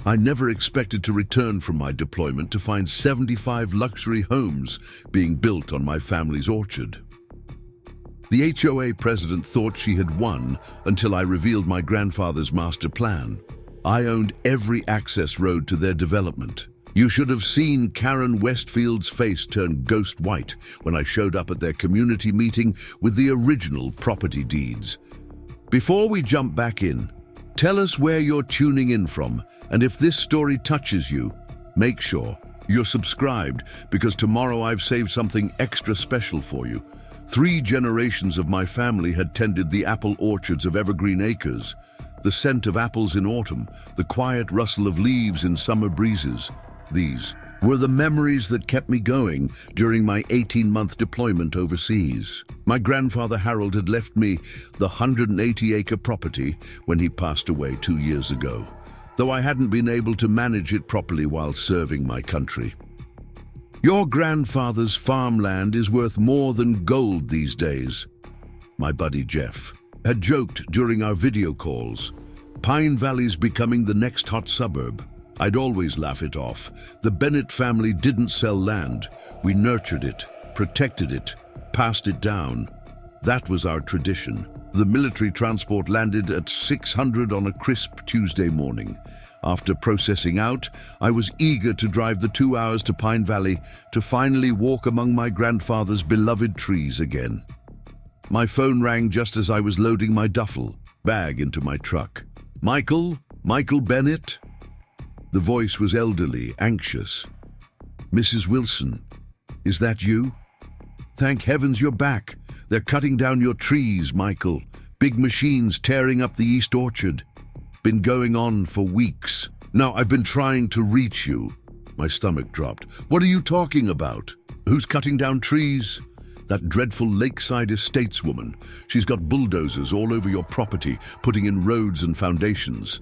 I never expected to return from my deployment to find 75 luxury homes being built on my family's orchard. The HOA president thought she had won until I revealed my grandfather's master plan. I owned every access road to their development. You should have seen Karen Westfield's face turn ghost white when I showed up at their community meeting with the original property deeds. Before we jump back in, tell us where you're tuning in from, and if this story touches you, make sure you're subscribed, because tomorrow I've saved something extra special for you. 3 generations of my family had tended the apple orchards of Evergreen Acres. The scent of apples in autumn, the quiet rustle of leaves in summer breezes. These were the memories that kept me going during my 18-month deployment overseas. My grandfather Harold had left me the 180-acre property when he passed away 2 years ago, though I hadn't been able to manage it properly while serving my country. Your grandfather's farmland is worth more than gold these days, my buddy Jeff had joked during our video calls. Pine Valley's becoming the next hot suburb. I'd always laugh it off. The Bennett family didn't sell land. We nurtured it, protected it, passed it down. That was our tradition. The military transport landed at 600 on a crisp Tuesday morning. After processing out, I was eager to drive the 2 hours to Pine Valley to finally walk among my grandfather's beloved trees again. My phone rang just as I was loading my duffel bag into my truck. Michael Bennett? The voice was elderly, anxious. Mrs. Wilson, is that you? Thank heavens you're back. They're cutting down your trees, Michael. Big machines tearing up the East Orchard. Been going on for weeks. Now, I've been trying to reach you. My stomach dropped. What are you talking about? Who's cutting down trees? That dreadful Lakeside Estates woman. She's got bulldozers all over your property, putting in roads and foundations.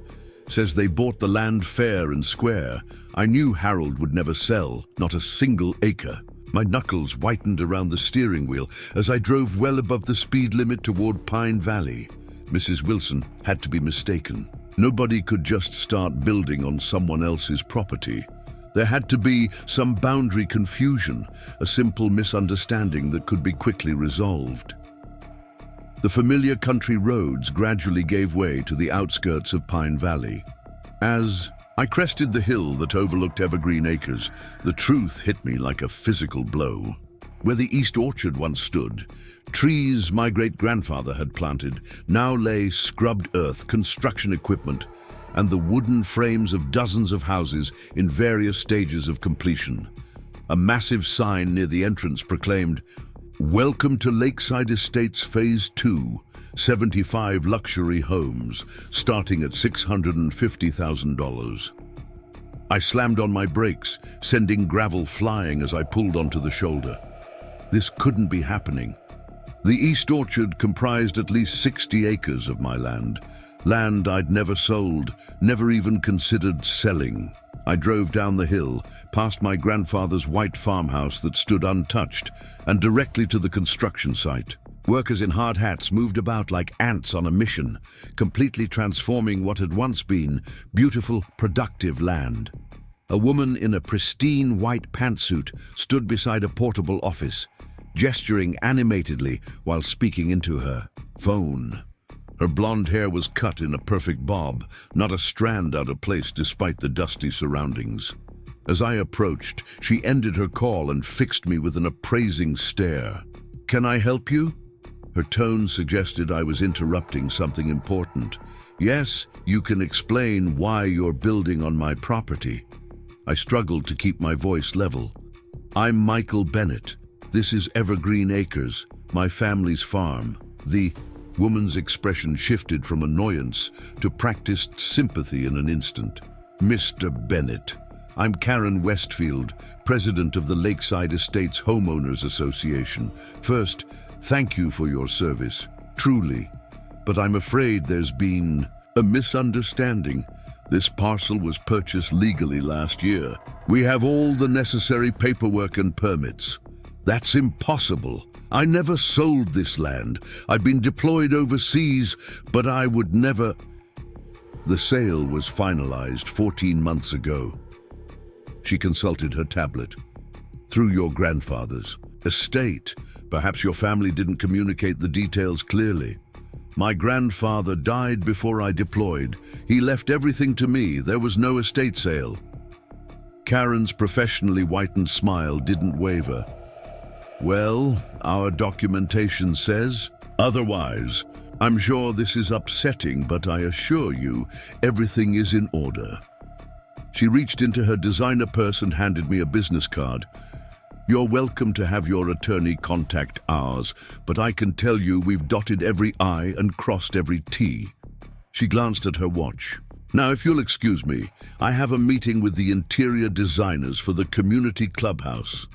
Says they bought the land fair and square. I knew Harold would never sell, not a single acre. My knuckles whitened around the steering wheel as I drove well above the speed limit toward Pine Valley. Mrs. Wilson had to be mistaken. Nobody could just start building on someone else's property. There had to be some boundary confusion, a simple misunderstanding that could be quickly resolved. The familiar country roads gradually gave way to the outskirts of Pine Valley. As I crested the hill that overlooked Evergreen Acres, the truth hit me like a physical blow. Where the East Orchard once stood, trees my great-grandfather had planted now lay scrubbed earth, construction equipment, and the wooden frames of dozens of houses in various stages of completion. A massive sign near the entrance proclaimed, "Welcome to Lakeside Estates Phase 2, 75 luxury homes, starting at $650,000. I slammed on my brakes, sending gravel flying as I pulled onto the shoulder. This couldn't be happening. The East Orchard comprised at least 60 acres of my land I'd never sold, never even considered selling. I drove down the hill, past my grandfather's white farmhouse that stood untouched, and directly to the construction site. Workers in hard hats moved about like ants on a mission, completely transforming what had once been beautiful, productive land. A woman in a pristine white pantsuit stood beside a portable office, gesturing animatedly while speaking into her phone. Her blonde hair was cut in a perfect bob, not a strand out of place despite the dusty surroundings. As I approached, she ended her call and fixed me with an appraising stare. "Can I help you?" Her tone suggested I was interrupting something important. "Yes, you can explain why you're building on my property." I struggled to keep my voice level. "I'm Michael Bennett. This is Evergreen Acres, my family's farm." The woman's expression shifted from annoyance to practiced sympathy in an instant. "Mr. Bennett, I'm Karen Westfield, president of the Lakeside Estates Homeowners Association. First, thank you for your service, truly. But I'm afraid there's been a misunderstanding. This parcel was purchased legally last year. We have all the necessary paperwork and permits. That's impossible. I never sold this land. I've been deployed overseas, but I would never..." The sale was finalized 14 months ago. She consulted her tablet. Through your grandfather's estate. Perhaps your family didn't communicate the details clearly. My grandfather died before I deployed. He left everything to me. There was no estate sale. Karen's professionally whitened smile didn't waver. Well, our documentation says otherwise. I'm sure this is upsetting, but I assure you, everything is in order. She reached into her designer purse and handed me a business card. You're welcome to have your attorney contact ours, but I can tell you we've dotted every I and crossed every T. She glanced at her watch. Now, if you'll excuse me, I have a meeting with the interior designers for the community clubhouse.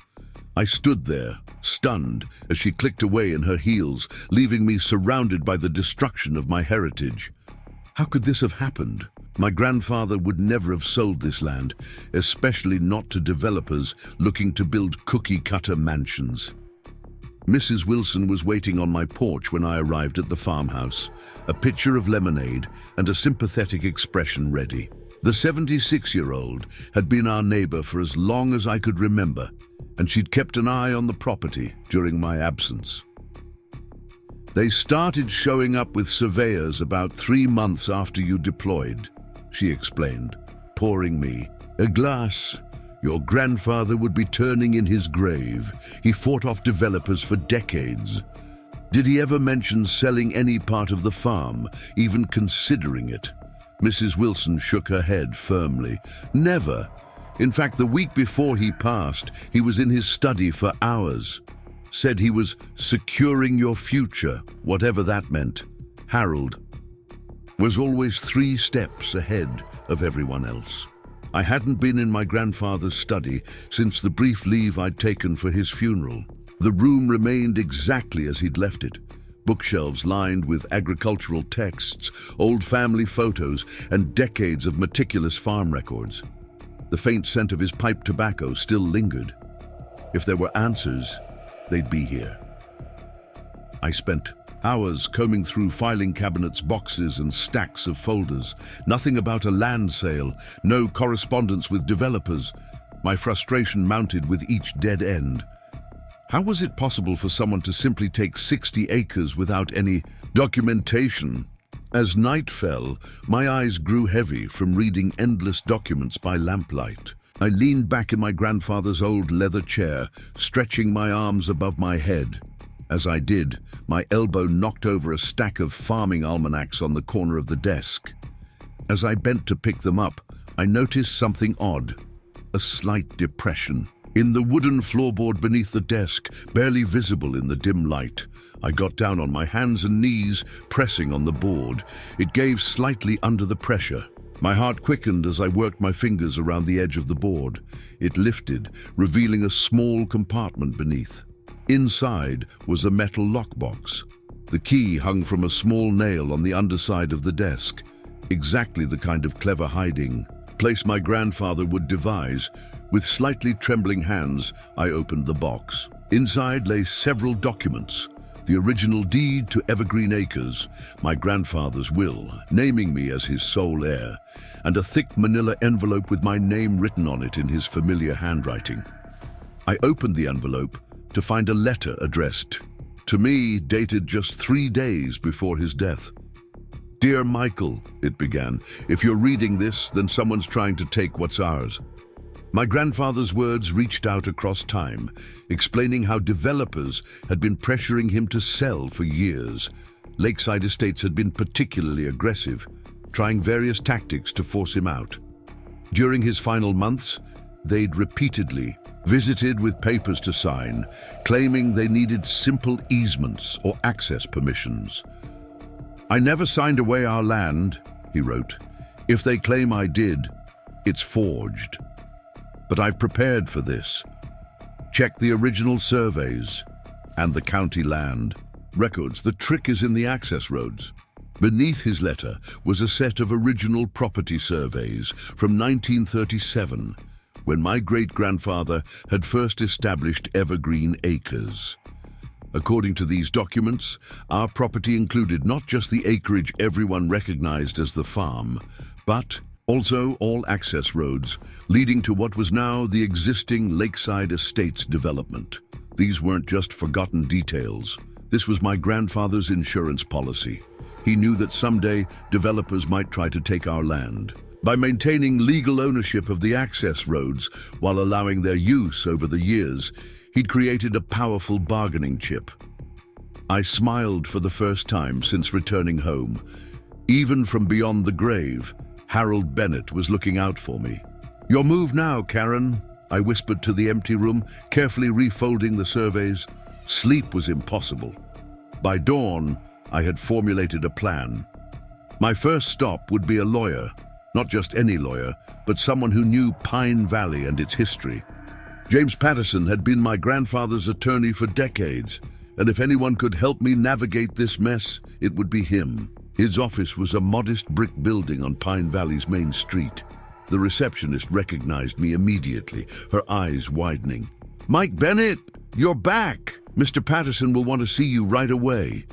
I stood there, stunned, as she clicked away in her heels, leaving me surrounded by the destruction of my heritage. How could this have happened? My grandfather would never have sold this land, especially not to developers looking to build cookie-cutter mansions. Mrs. Wilson was waiting on my porch when I arrived at the farmhouse, a pitcher of lemonade and a sympathetic expression ready. The 76-year-old had been our neighbor for as long as I could remember, and she'd kept an eye on the property during my absence. They started showing up with surveyors about 3 months after you deployed, she explained, pouring me a glass. Your grandfather would be turning in his grave. He fought off developers for decades. Did he ever mention selling any part of the farm, even considering it? Mrs. Wilson shook her head firmly. Never. In fact, the week before he passed, he was in his study for hours. Said he was securing your future, whatever that meant. Harold was always 3 steps ahead of everyone else. I hadn't been in my grandfather's study since the brief leave I'd taken for his funeral. The room remained exactly as he'd left it. Bookshelves lined with agricultural texts, old family photos, and decades of meticulous farm records. The faint scent of his pipe tobacco still lingered. If there were answers, they'd be here. I spent hours combing through filing cabinets, boxes, and stacks of folders. Nothing about a land sale, no correspondence with developers. My frustration mounted with each dead end. How was it possible for someone to simply take 60 acres without any documentation? As night fell, my eyes grew heavy from reading endless documents by lamplight. I leaned back in my grandfather's old leather chair, stretching my arms above my head. As I did, my elbow knocked over a stack of farming almanacs on the corner of the desk. As I bent to pick them up, I noticed something odd, a slight depression. In the wooden floorboard beneath the desk, barely visible in the dim light, I got down on my hands and knees, pressing on the board. It gave slightly under the pressure. My heart quickened as I worked my fingers around the edge of the board. It lifted, revealing a small compartment beneath. Inside was a metal lockbox. The key hung from a small nail on the underside of the desk, exactly the kind of clever hiding place my grandfather would devise. With slightly trembling hands, I opened the box. Inside lay several documents. The original deed to Evergreen Acres, my grandfather's will, naming me as his sole heir, and a thick manila envelope with my name written on it in his familiar handwriting. I opened the envelope to find a letter addressed to me, dated just 3 days before his death. Dear Michael, it began, if you're reading this, then someone's trying to take what's ours. My grandfather's words reached out across time, explaining how developers had been pressuring him to sell for years. Lakeside Estates had been particularly aggressive, trying various tactics to force him out. During his final months, they'd repeatedly visited with papers to sign, claiming they needed simple easements or access permissions. I never signed away our land, he wrote. If they claim I did, it's forged. But I've prepared for this. Check the original surveys and the county land records. The trick is in the access roads. Beneath his letter was a set of original property surveys from 1937, when my great-grandfather had first established Evergreen Acres. According to these documents, our property included not just the acreage everyone recognized as the farm, but also all access roads leading to what was now the existing Lakeside Estates development. These weren't just forgotten details. This was my grandfather's insurance policy. He knew that someday developers might try to take our land. By maintaining legal ownership of the access roads while allowing their use over the years, he'd created a powerful bargaining chip. I smiled for the first time since returning home. Even from beyond the grave, Harold Bennett was looking out for me. "Your move now, Karen," I whispered to the empty room, carefully refolding the surveys. Sleep was impossible. By dawn, I had formulated a plan. My first stop would be a lawyer, not just any lawyer, but someone who knew Pine Valley and its history. James Patterson had been my grandfather's attorney for decades, and if anyone could help me navigate this mess, it would be him. His office was a modest brick building on Pine Valley's main street. The receptionist recognized me immediately, her eyes widening. "Mike Bennett, you're back! Mr. Patterson will want to see you right away."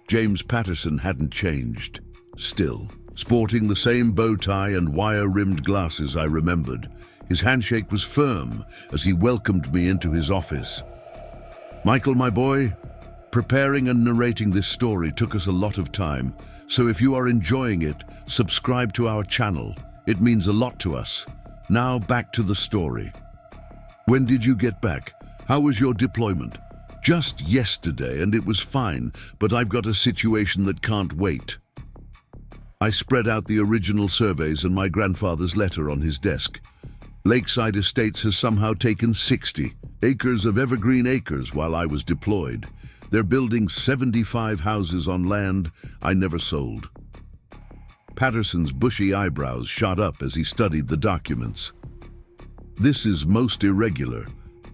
James Patterson hadn't changed. Still, sporting the same bow tie and wire-rimmed glasses I remembered, his handshake was firm as he welcomed me into his office. "Michael, my boy, preparing and narrating this story took us a lot of time, so if you are enjoying it, subscribe to our channel. It means a lot to us. Now back to the story. When did you get back? How was your deployment?" "Just yesterday, and it was fine, but I've got a situation that can't wait." I spread out the original surveys and my grandfather's letter on his desk. Lakeside Estates has somehow taken 60 acres of Evergreen Acres while I was deployed. They're building 75 houses on land I never sold. Patterson's bushy eyebrows shot up as he studied the documents. "This is most irregular.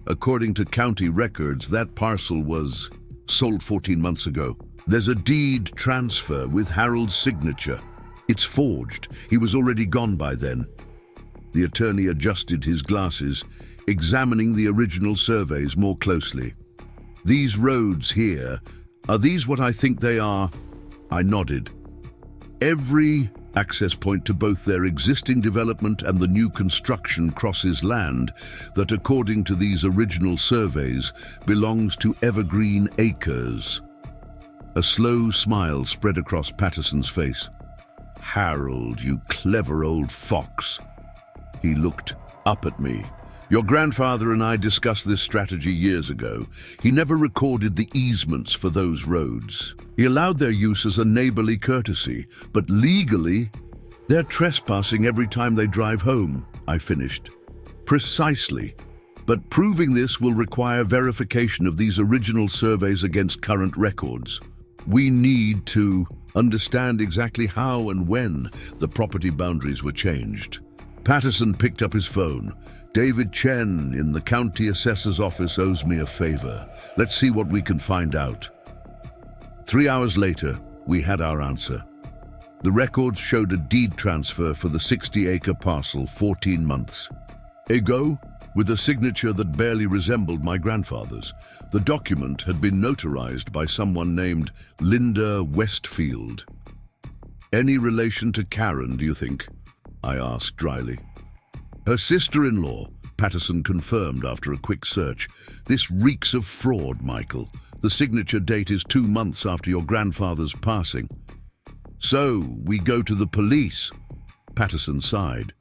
According to county records, that parcel was sold 14 months ago. There's a deed transfer with Harold's signature. It's forged. He was already gone by then." The attorney adjusted his glasses, examining the original surveys more closely. "These roads here, are these what I think they are?" I nodded. "Every access point to both their existing development and the new construction crosses land that, according to these original surveys, belongs to Evergreen Acres." A slow smile spread across Patterson's face. "Harold, you clever old fox." He looked up at me. "Your grandfather and I discussed this strategy years ago. He never recorded the easements for those roads. He allowed their use as a neighborly courtesy, but legally, they're trespassing every time they drive home," I finished. "Precisely. But proving this will require verification of these original surveys against current records. We need to understand exactly how and when the property boundaries were changed." Patterson picked up his phone. "David Chen in the county assessor's office owes me a favor. Let's see what we can find out." 3 hours later, we had our answer. The records showed a deed transfer for the 60-acre parcel 14 months ago, with a signature that barely resembled my grandfather's. The document had been notarized by someone named Linda Westfield. "Any relation to Karen, do you think?" I asked dryly. "Her sister-in-law," Patterson confirmed after a quick search. "This reeks of fraud, Michael. The signature date is 2 months after your grandfather's passing." "So, we go to the police?" Patterson sighed.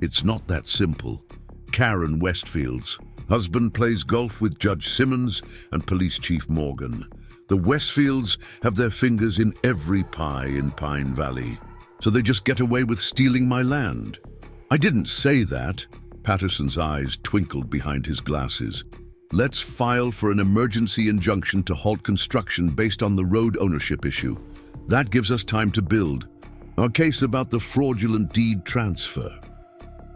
"It's not that simple. Karen Westfield's husband plays golf with Judge Simmons and Police Chief Morgan. The Westfields have their fingers in every pie in Pine Valley, so they just get away with stealing my land." "I didn't say that." Patterson's eyes twinkled behind his glasses. "Let's file for an emergency injunction to halt construction based on the road ownership issue. That gives us time to build. Our case about the fraudulent deed transfer."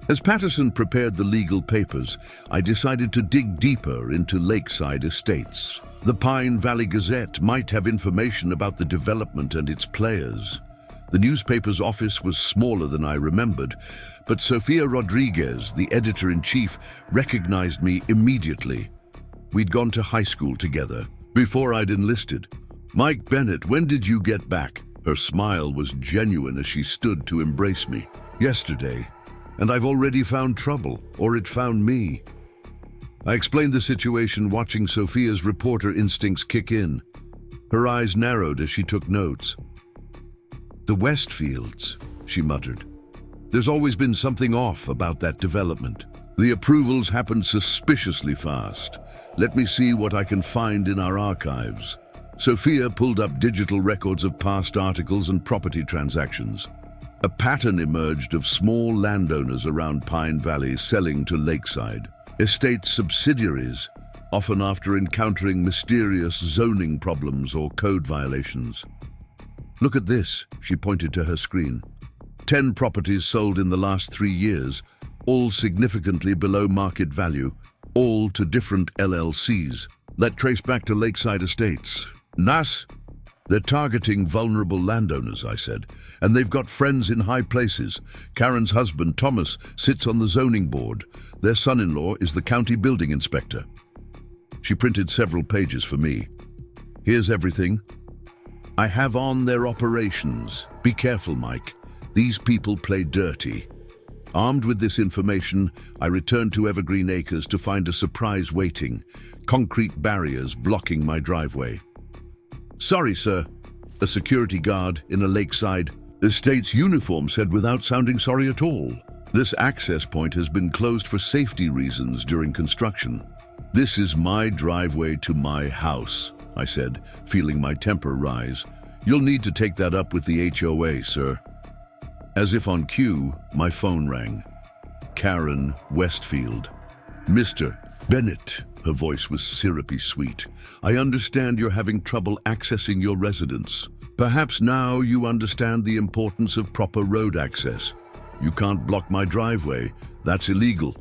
As Patterson prepared the legal papers, I decided to dig deeper into Lakeside Estates. The Pine Valley Gazette might have information about the development and its players. The newspaper's office was smaller than I remembered, but Sofia Rodriguez, the editor-in-chief, recognized me immediately. We'd gone to high school together. before I'd enlisted. Mike Bennett, when did you get back? Her smile was genuine as she stood to embrace me. Yesterday, and I've already found trouble, or it found me. I explained the situation, watching Sophia's reporter instincts kick in. Her eyes narrowed as she took notes. The Westfields, she muttered. There's always been something off about that development. The approvals happened suspiciously fast. Let me see what I can find in our archives. Sophia pulled up digital records of past articles and property transactions. A pattern emerged of small landowners around Pine Valley selling to Lakeside. Estate subsidiaries, often after encountering mysterious zoning problems or code violations. Look at this, she pointed to her screen. 10 properties sold in the last 3 years, all significantly below market value, all to different LLCs that trace back to Lakeside Estates. Nas? They're targeting vulnerable landowners, I said, and they've got friends in high places. Karen's husband, Thomas, sits on the zoning board. Their son-in-law is the county building inspector. She printed several pages for me. Here's everything. I have on their operations. Be careful, Mike. These people play dirty. Armed with this information, I returned to Evergreen Acres to find a surprise waiting, concrete barriers blocking my driveway. Sorry, sir, a security guard in a Lakeside Estates uniform said without sounding sorry at all. This access point has been closed for safety reasons during construction. This is my driveway to my house, I said, feeling my temper rise. You'll need to take that up with the HOA, sir. As if on cue, my phone rang. Karen Westfield. Mr. Bennett. Her voice was syrupy sweet. I understand you're having trouble accessing your residence. Perhaps now you understand the importance of proper road access. You can't block my driveway. That's illegal.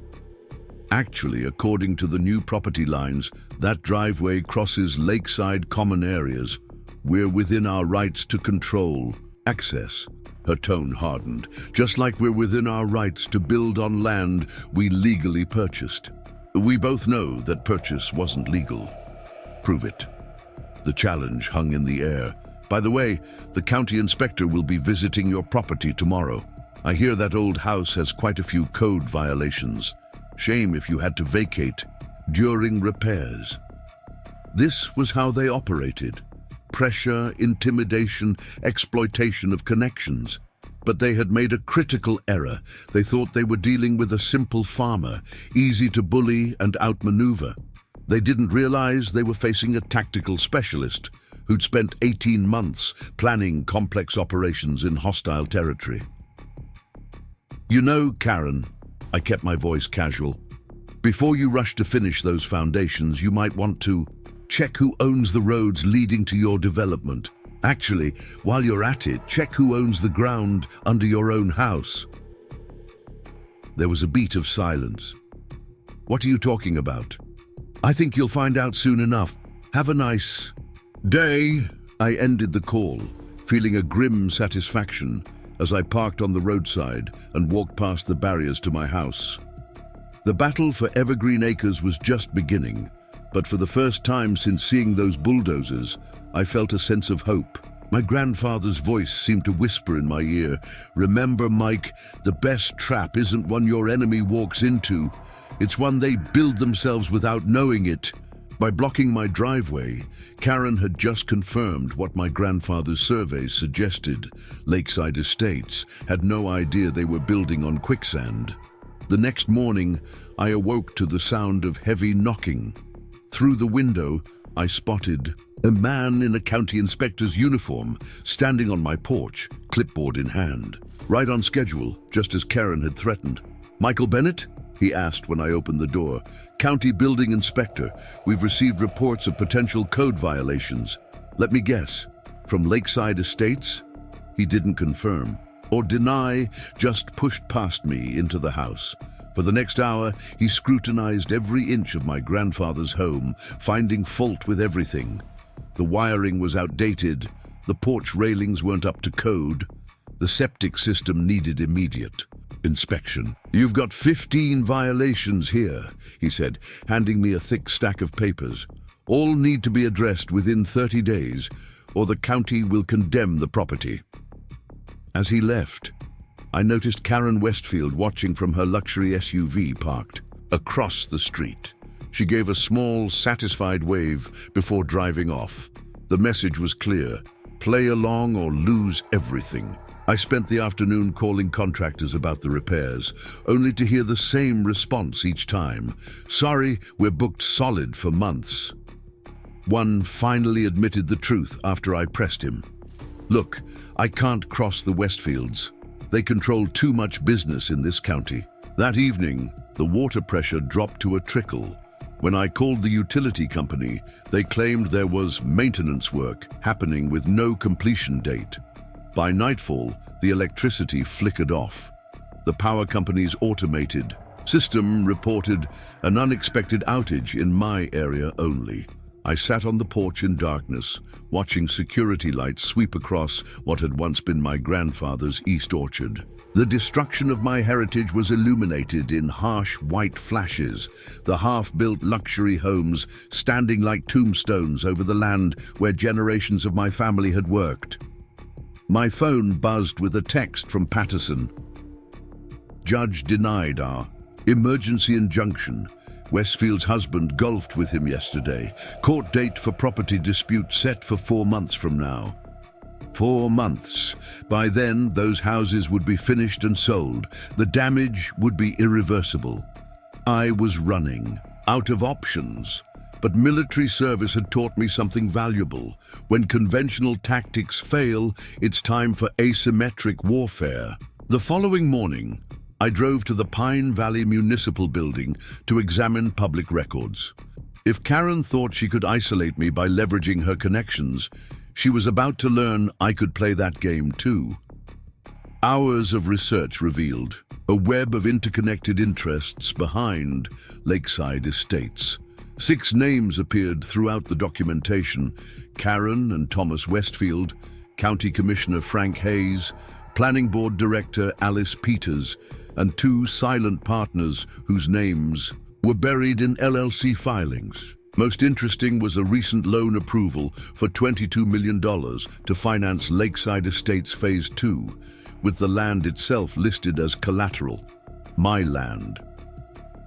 Actually, according to the new property lines, that driveway crosses lakeside common areas. We're within our rights to control access. Her tone hardened, just like we're within our rights to build on land we legally purchased. We both know that purchase wasn't legal. Prove it. The challenge hung in the air. By the way, the county inspector will be visiting your property tomorrow. I hear that old house has quite a few code violations. Shame if you had to vacate during repairs. This was how they operated. Pressure, intimidation, exploitation of connections. But they had made a critical error. They thought they were dealing with a simple farmer, easy to bully and outmaneuver. They didn't realize they were facing a tactical specialist who'd spent 18 months planning complex operations in hostile territory. You know, Karen, I kept my voice casual, before you rush to finish those foundations, you might want to check who owns the roads leading to your development. Actually, while you're at it, check who owns the ground under your own house. There was a beat of silence. What are you talking about? I think you'll find out soon enough. Have a nice day. I ended the call, feeling a grim satisfaction as I parked on the roadside and walked past the barriers to my house. The battle for Evergreen Acres was just beginning, but for the first time since seeing those bulldozers, I felt a sense of hope. My grandfather's voice seemed to whisper in my ear, "Remember, Mike, the best trap isn't one your enemy walks into. It's one they build themselves without knowing it." By blocking my driveway, Karen had just confirmed what my grandfather's surveys suggested. Lakeside Estates had no idea they were building on quicksand. The next morning, I awoke to the sound of heavy knocking. Through the window, I spotted a man in a county inspector's uniform standing on my porch, clipboard in hand. Right on schedule, just as Karen had threatened. "Michael Bennett?" he asked when I opened the door. "County building inspector. We've received reports of potential code violations." "Let me guess, from Lakeside Estates?" He didn't confirm or deny, just pushed past me into the house. For the next hour, he scrutinized every inch of my grandfather's home, finding fault with everything. The wiring was outdated, the porch railings weren't up to code, the septic system needed immediate inspection. "You've got 15 violations here," he said, handing me a thick stack of papers. All need to be addressed within 30 days, or the county will condemn the property." As he left, I noticed Karen Westfield watching from her luxury SUV parked across the street. She gave a small, satisfied wave before driving off. The message was clear: play along or lose everything. I spent the afternoon calling contractors about the repairs, only to hear the same response each time. "Sorry, we're booked solid for months." One finally admitted the truth after I pressed him. "Look, I can't cross the Westfields. They control too much business in this county." That evening, the water pressure dropped to a trickle. When I called the utility company, they claimed there was maintenance work happening with no completion date. By nightfall, the electricity flickered off. The power company's automated system reported an unexpected outage in my area only. I sat on the porch in darkness, watching security lights sweep across what had once been my grandfather's east orchard. The destruction of my heritage was illuminated in harsh white flashes, the half-built luxury homes standing like tombstones over the land where generations of my family had worked. My phone buzzed with a text from Patterson. "Judge denied our emergency injunction. Westfield's husband golfed with him yesterday. Court date for property dispute set for 4 months from now." 4 months. By then, those houses would be finished and sold. The damage would be irreversible. I was running out of options. But military service had taught me something valuable. When conventional tactics fail, it's time for asymmetric warfare. The following morning, I drove to the Pine Valley Municipal Building to examine public records. If Karen thought she could isolate me by leveraging her connections, she was about to learn I could play that game too. Hours of research revealed a web of interconnected interests behind Lakeside Estates. 6 names appeared throughout the documentation: Karen and Thomas Westfield, County Commissioner Frank Hayes, Planning Board Director Alice Peters, and 2 silent partners whose names were buried in LLC filings. Most interesting was a recent loan approval for $22 million to finance Lakeside Estates Phase 2, with the land itself listed as collateral. My land.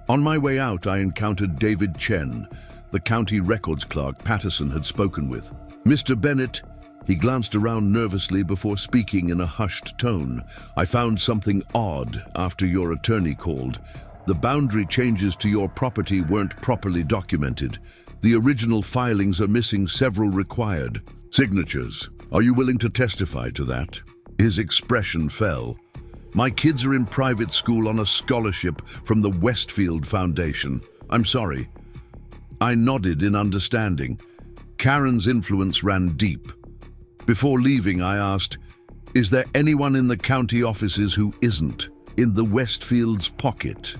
On my way out, I encountered David Chen, the county records clerk Patterson had spoken with. "Mr. Bennett," he glanced around nervously before speaking in a hushed tone, "I found something odd after your attorney called. The boundary changes to your property weren't properly documented. The original filings are missing several required signatures. Are you willing to testify to that?" His expression fell. "My kids are in private school on a scholarship from the Westfield Foundation. I'm sorry." I nodded in understanding. Karen's influence ran deep. Before leaving, I asked, "Is there anyone in the county offices who isn't in the Westfield's pocket?"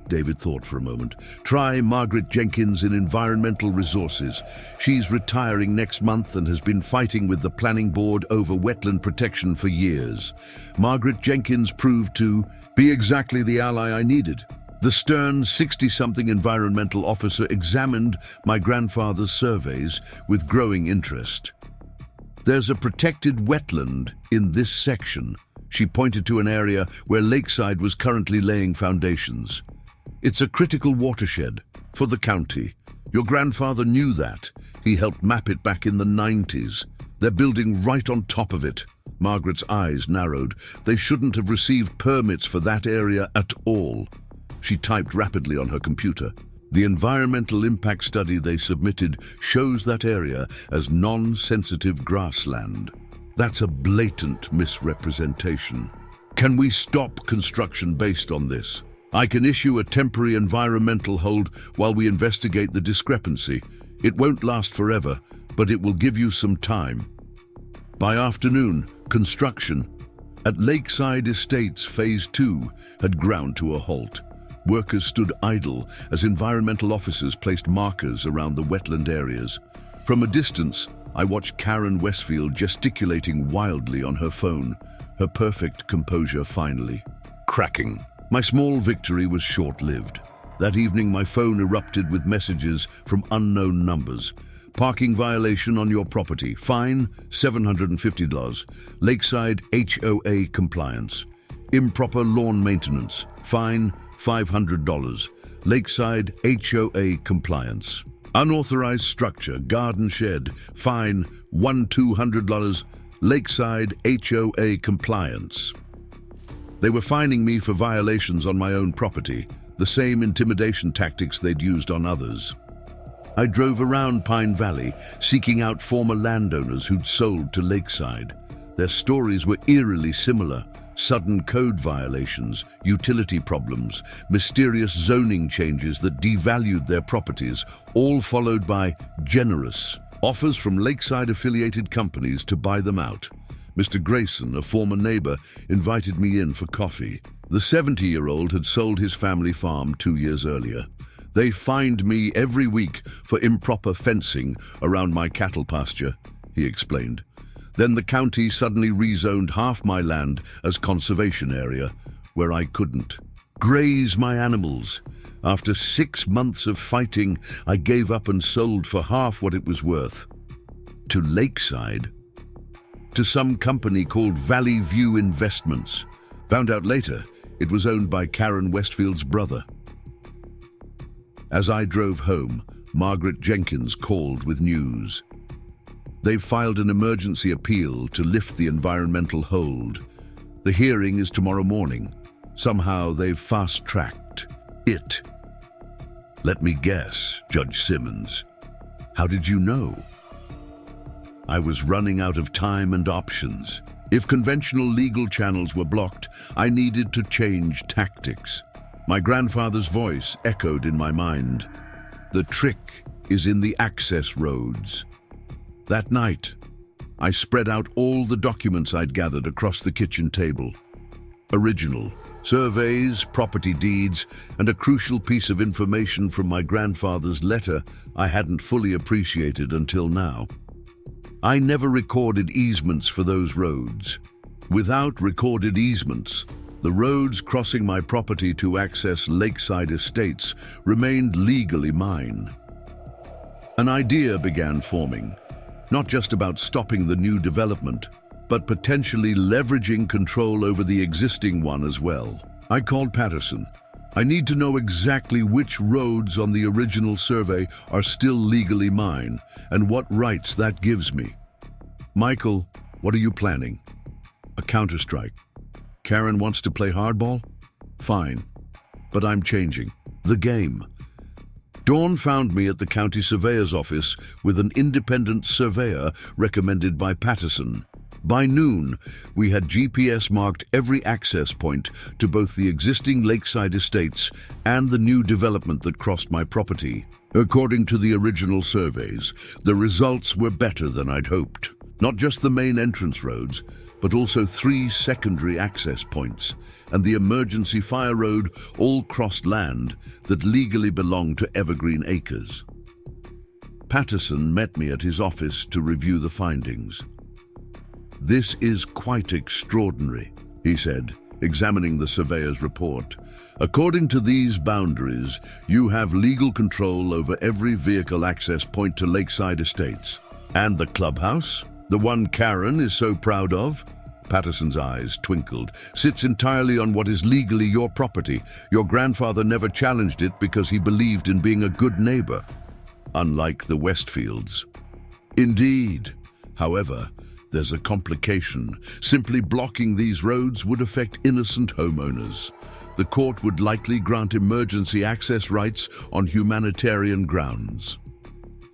David thought for a moment. "Try Margaret Jenkins in Environmental Resources. She's retiring next month and has been fighting with the planning board over wetland protection for years. Margaret Jenkins proved to be exactly the ally I needed." The stern 60-something environmental officer examined my grandfather's surveys with growing interest. "There's a protected wetland in this section." She pointed to an area where Lakeside was currently laying foundations. "It's a critical watershed for the county. Your grandfather knew that. He helped map it back in the 90s. They're building right on top of it." Margaret's eyes narrowed. "They shouldn't have received permits for that area at all." She typed rapidly on her computer. "The environmental impact study they submitted shows that area as non-sensitive grassland. That's a blatant misrepresentation. Can we stop construction based on this? I can issue a temporary environmental hold while we investigate the discrepancy. It won't last forever, but it will give you some time." By afternoon, construction at Lakeside Estates Phase 2 had ground to a halt. Workers stood idle as environmental officers placed markers around the wetland areas. From a distance, I watched Karen Westfield gesticulating wildly on her phone, her perfect composure finally cracking. My small victory was short-lived. That evening, my phone erupted with messages from unknown numbers. Parking violation on your property. Fine, $750. Lakeside HOA compliance. Improper lawn maintenance. Fine, $500. Lakeside HOA compliance. Unauthorized structure, garden shed. Fine, $200. Lakeside HOA compliance. They were fining me for violations on my own property, the same intimidation tactics they'd used on others. I drove around Pine Valley, seeking out former landowners who'd sold to Lakeside. Their stories were eerily similar. Sudden code violations, utility problems, mysterious zoning changes that devalued their properties, all followed by generous offers from Lakeside-affiliated companies to buy them out. Mr. Grayson, a former neighbor, invited me in for coffee. The 70-year-old had sold his family farm 2 years earlier. They fined me every week for improper fencing around my cattle pasture, he explained. Then the county suddenly rezoned half my land as conservation area, where I couldn't graze my animals. After 6 months of fighting, I gave up and sold for half what it was worth. To Lakeside. To some company called Valley View Investments. Found out later, it was owned by Karen Westfield's brother. As I drove home, Margaret Jenkins called with news. They've filed an emergency appeal to lift the environmental hold. The hearing is tomorrow morning. Somehow they've fast-tracked it. Let me guess, Judge Simmons. How did you know? I was running out of time and options. If conventional legal channels were blocked, I needed to change tactics. My grandfather's voice echoed in my mind. The trick is in the access roads. That night, I spread out all the documents I'd gathered across the kitchen table. Original, surveys, property deeds, and a crucial piece of information from my grandfather's letter I hadn't fully appreciated until now. I never recorded easements for those roads. Without recorded easements, the roads crossing my property to access Lakeside Estates remained legally mine. An idea began forming. Not just about stopping the new development, but potentially leveraging control over the existing one as well. I called Patterson. I need to know exactly which roads on the original survey are still legally mine, and what rights that gives me. Michael, what are you planning? A counterstrike. Karen wants to play hardball? Fine. But I'm changing the game. Dawn found me at the county surveyor's office with an independent surveyor recommended by Patterson. By noon, we had GPS marked every access point to both the existing Lakeside Estates and the new development that crossed my property. According to the original surveys, the results were better than I'd hoped. Not just the main entrance roads, but also 3 secondary access points, and the emergency fire road all crossed land that legally belonged to Evergreen Acres. Patterson met me at his office to review the findings. This is quite extraordinary, he said, examining the surveyor's report. According to these boundaries, you have legal control over every vehicle access point to Lakeside Estates. And the clubhouse? The one Karen is so proud of? Patterson's eyes twinkled. Sits entirely on what is legally your property. Your grandfather never challenged it because he believed in being a good neighbor, unlike the Westfields. Indeed. However, there's a complication. Simply blocking these roads would affect innocent homeowners. The court would likely grant emergency access rights on humanitarian grounds.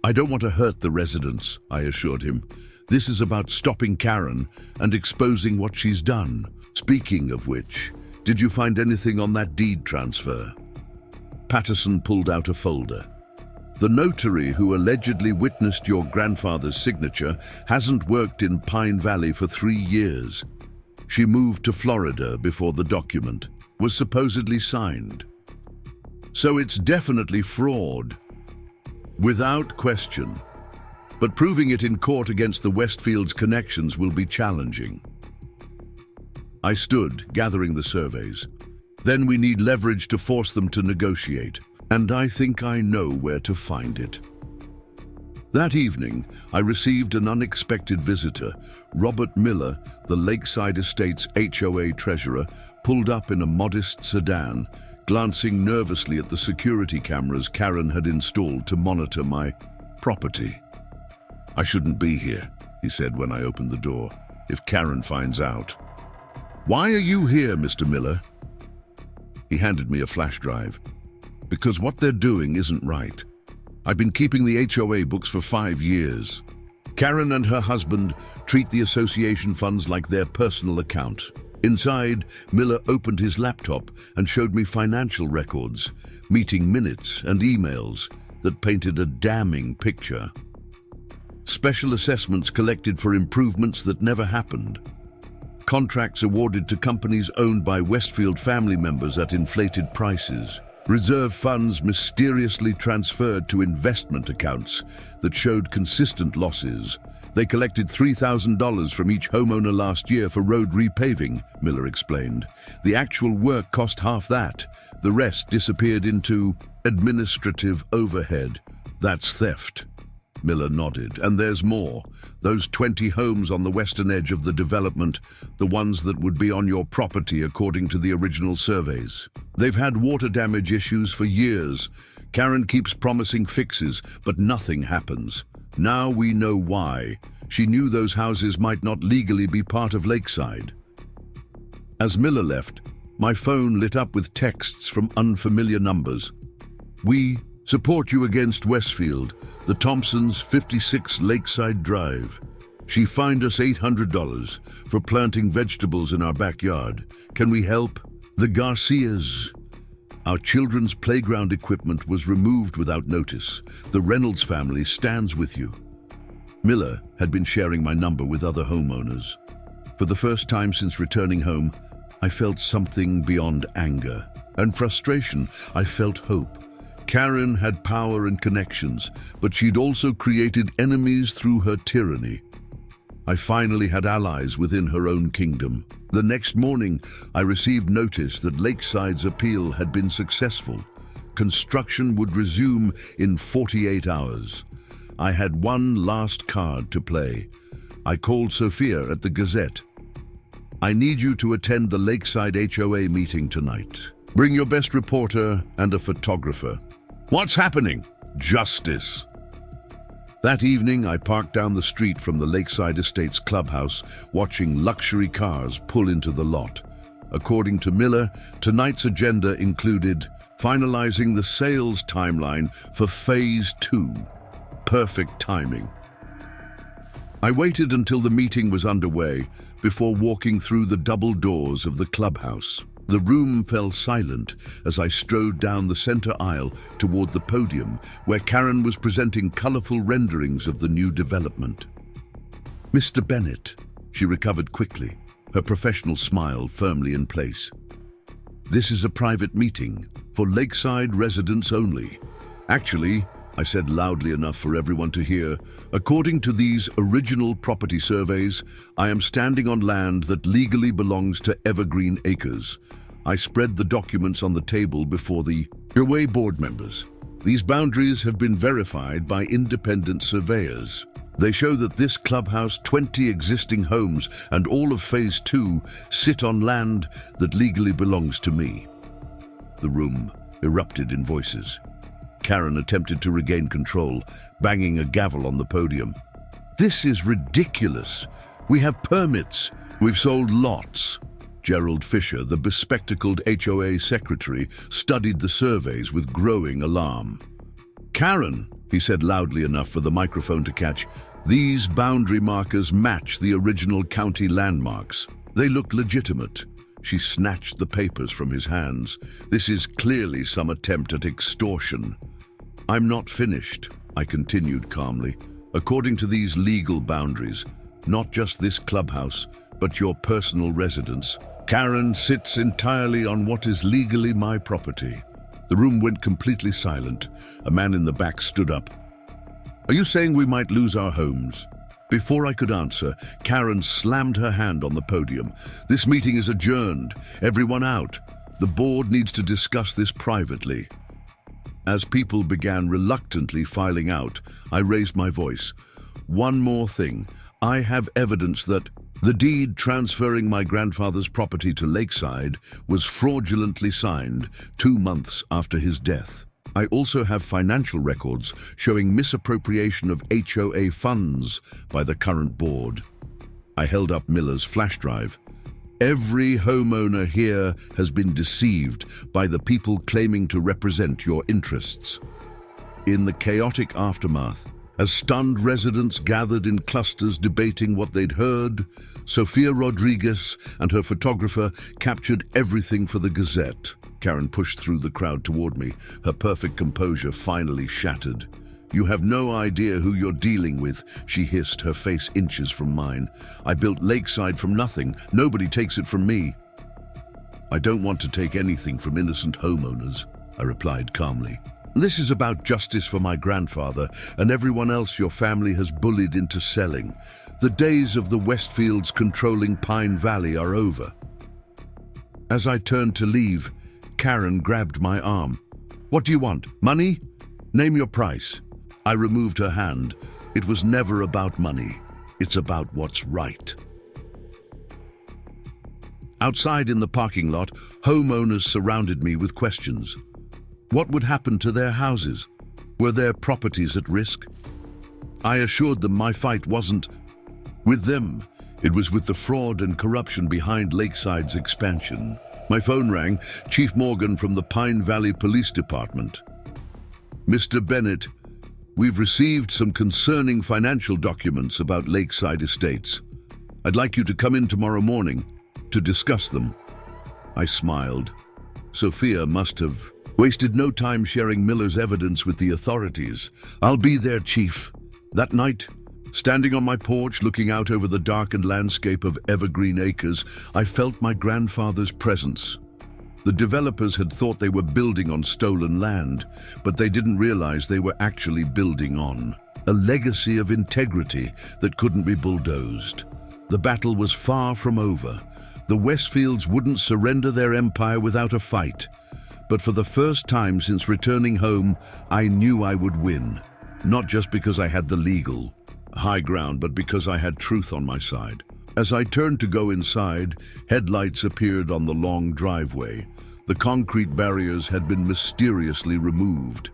I don't want to hurt the residents, I assured him. This is about stopping Karen and exposing what she's done. Speaking of which, did you find anything on that deed transfer? Patterson pulled out a folder. The notary who allegedly witnessed your grandfather's signature hasn't worked in Pine Valley for 3 years. She moved to Florida before the document was supposedly signed. So it's definitely fraud. Without question. But proving it in court against the Westfields' connections will be challenging. I stood, gathering the surveys. Then we need leverage to force them to negotiate. and I think I know where to find it. That evening, I received an unexpected visitor. Robert Miller, the Lakeside Estates HOA treasurer, pulled up in a modest sedan, glancing nervously at the security cameras Karen had installed to monitor my property. "I shouldn't be here," he said when I opened the door, "if Karen finds out." "Why are you here, Mr. Miller?" He handed me a flash drive. "Because what they're doing isn't right. I've been keeping the HOA books for 5 years. Karen and her husband treat the association funds like their personal account." Inside, Miller opened his laptop and showed me financial records, meeting minutes and emails that painted a damning picture. Special assessments collected for improvements that never happened. Contracts awarded to companies owned by Westfield family members at inflated prices. Reserve funds mysteriously transferred to investment accounts that showed consistent losses. They collected $3,000 from each homeowner last year for road repaving, Miller explained. The actual work cost half that. The rest disappeared into administrative overhead. That's theft. Miller nodded. And there's more. Those 20 homes on the western edge of the development, the ones that would be on your property according to the original surveys. They've had water damage issues for years. Karen keeps promising fixes, but nothing happens. Now we know why. She knew those houses might not legally be part of Lakeside. As Miller left, my phone lit up with texts from unfamiliar numbers. "We support you against Westfield. The Thompsons, 56 Lakeside Drive. She fined us $800 for planting vegetables in our backyard. Can we help? The Garcias. Our children's playground equipment was removed without notice. The Reynolds family stands with you." Miller had been sharing my number with other homeowners. For the first time since returning home, I felt something beyond anger and frustration. I felt hope. Karen had power and connections, but she'd also created enemies through her tyranny. I finally had allies within her own kingdom. The next morning, I received notice that Lakeside's appeal had been successful. Construction would resume in 48 hours. I had one last card to play. I called Sophia at the Gazette. "I need you to attend the Lakeside HOA meeting tonight. Bring your best reporter and a photographer." "What's happening?" "Justice." That evening, I parked down the street from the Lakeside Estates clubhouse, watching luxury cars pull into the lot. According to Miller, tonight's agenda included finalizing the sales timeline for Phase 2. Perfect timing. I waited until the meeting was underway before walking through the double doors of the clubhouse. The room fell silent as I strode down the center aisle toward the podium where Karen was presenting colorful renderings of the new development. "Mr. Bennett," she recovered quickly, her professional smile firmly in place. "This is a private meeting, for Lakeside residents only. Actually," I said loudly enough for everyone to hear, "according to these original property surveys, I am standing on land that legally belongs to Evergreen Acres." I spread the documents on the table before the HOA board members. "These boundaries have been verified by independent surveyors. They show that this clubhouse, 20 existing homes, and all of Phase 2 sit on land that legally belongs to me." The room erupted in voices. Karen attempted to regain control, banging a gavel on the podium. "This is ridiculous. We have permits. We've sold lots." Gerald Fisher, the bespectacled HOA secretary, studied the surveys with growing alarm. "Karen," he said loudly enough for the microphone to catch, "these boundary markers match the original county landmarks. They look legitimate." She snatched the papers from his hands. "This is clearly some attempt at extortion." "I'm not finished," I continued calmly. "According to these legal boundaries, not just this clubhouse, but your personal residence, Karen sits entirely on what is legally my property." The room went completely silent. A man in the back stood up. "Are you saying we might lose our homes?" Before I could answer, Karen slammed her hand on the podium. "This meeting is adjourned. Everyone out. The board needs to discuss this privately." As people began reluctantly filing out, I raised my voice. One more thing. I have evidence that the deed transferring my grandfather's property to Lakeside was fraudulently signed 2 months after his death. I also have financial records showing misappropriation of HOA funds by the current board. I held up Miller's flash drive. Every homeowner here has been deceived by the people claiming to represent your interests. In the chaotic aftermath, as stunned residents gathered in clusters debating what they'd heard, Sofia Rodriguez and her photographer captured everything for the Gazette. Karen pushed through the crowd toward me, her perfect composure finally shattered. "You have no idea who you're dealing with," she hissed, her face inches from mine. "I built Lakeside from nothing. Nobody takes it from me." "I don't want to take anything from innocent homeowners," I replied calmly. "This is about justice for my grandfather and everyone else your family has bullied into selling. The days of the Westfields controlling Pine Valley are over." As I turned to leave, Karen grabbed my arm. "What do you want? Money? Name your price." I removed her hand. "It was never about money. It's about what's right." Outside in the parking lot, homeowners surrounded me with questions. What would happen to their houses? Were their properties at risk? I assured them my fight wasn't with them. It was with the fraud and corruption behind Lakeside's expansion. My phone rang. Chief Morgan from the Pine Valley Police Department. "Mr. Bennett, we've received some concerning financial documents about Lakeside Estates. I'd like you to come in tomorrow morning to discuss them." I smiled. Sofia must have wasted no time sharing Miller's evidence with the authorities. "I'll be there, Chief." That night, standing on my porch looking out over the darkened landscape of Evergreen Acres, I felt my grandfather's presence. The developers had thought they were building on stolen land, but they didn't realize they were actually building on a legacy of integrity that couldn't be bulldozed. The battle was far from over. The Westfields wouldn't surrender their empire without a fight. But for the first time since returning home, I knew I would win. Not just because I had the legal high ground, but because I had truth on my side. As I turned to go inside, headlights appeared on the long driveway. The concrete barriers had been mysteriously removed.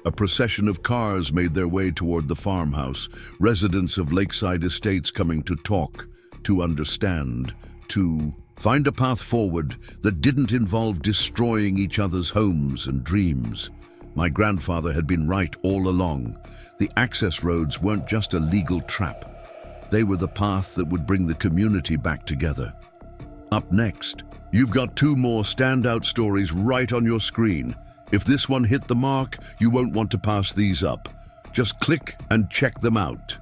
A procession of cars made their way toward the farmhouse, residents of Lakeside Estates coming to talk, to understand, to find a path forward that didn't involve destroying each other's homes and dreams. My grandfather had been right all along. The access roads weren't just a legal trap. They were the path that would bring the community back together. Up next, you've got 2 more standout stories right on your screen. If this one hit the mark, you won't want to pass these up. Just click and check them out.